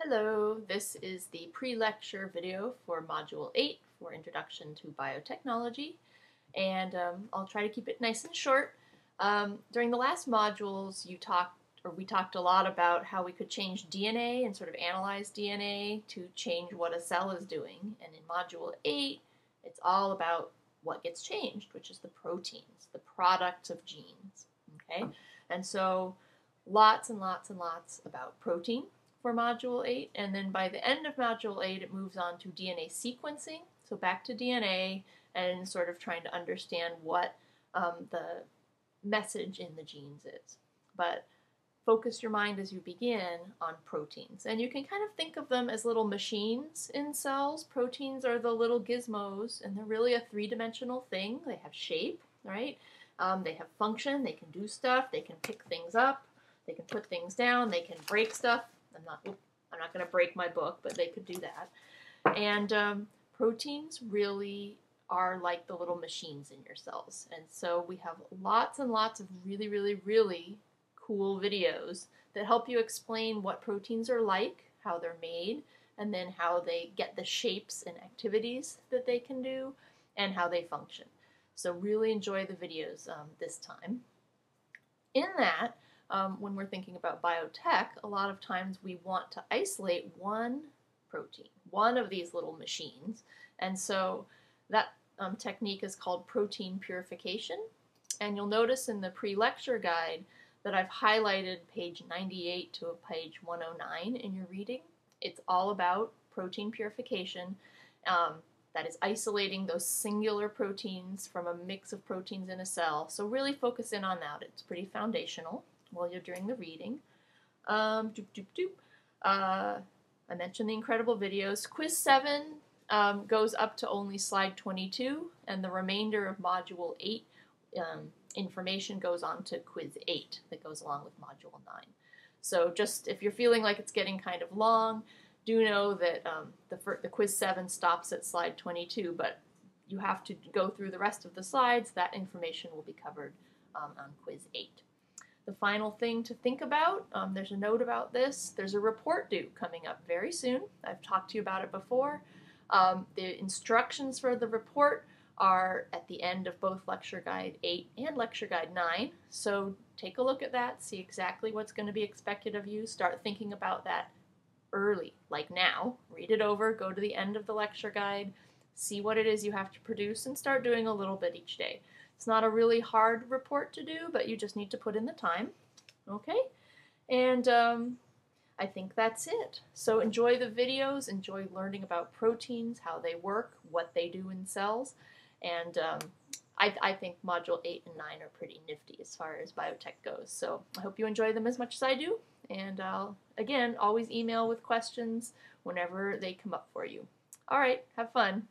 Hello, this is the pre-lecture video for Module 8 for Introduction to Biotechnology, and I'll try to keep it nice and short. During the last modules, we talked a lot about how we could change DNA and sort of analyze DNA to change what a cell is doing, and in Module 8, it's all about what gets changed, which is the proteins, the product of genes, okay? And so lots and lots and lots about protein for Module 8, and then by the end of Module 8 it moves on to DNA sequencing, so back to DNA and sort of trying to understand what the message in the genes is. But focus your mind as you begin on proteins, and you can kind of think of them as little machines in cells. Proteins are the little gizmos, and they're really a three-dimensional thing. They have shape, right? They have function, they can do stuff, they can pick things up, they can put things down, they can break stuff. I'm not going to break my book, but they could do that. And proteins really are like the little machines in your cells. And so we have lots and lots of really, really, really cool videos that help you explain what proteins are like, how they're made, and then how they get the shapes and activities that they can do, and how they function. So really enjoy the videos this time. In that, when we're thinking about biotech, a lot of times we want to isolate one protein, one of these little machines, and so that technique is called protein purification. And you'll notice in the pre-lecture guide that I've highlighted page 98 to page 109 in your reading. It's all about protein purification. That is isolating those singular proteins from a mix of proteins in a cell. So really focus in on that. It's pretty foundational while you're doing the reading. I mentioned the incredible videos. Quiz 7 goes up to only slide 22, and the remainder of Module 8 information goes on to Quiz 8 that goes along with Module 9. So just if you're feeling like it's getting kind of long, do know that the Quiz 7 stops at slide 22, but you have to go through the rest of the slides. That information will be covered on Quiz 8. The final thing to think about, there's a note about this, there's a report due coming up very soon. I've talked to you about it before. The instructions for the report are at the end of both Lecture Guide 8 and Lecture Guide 9, so take a look at that, see exactly what's going to be expected of you, start thinking about that early, like now. Read it over, go to the end of the lecture guide, see what it is you have to produce, and start doing a little bit each day. It's not a really hard report to do, but you just need to put in the time. Okay? And I think that's it. So enjoy the videos, enjoy learning about proteins, how they work, what they do in cells, and I think Module 8 and 9 are pretty nifty as far as biotech goes. So I hope you enjoy them as much as I do, and again, always email with questions whenever they come up for you. All right, have fun.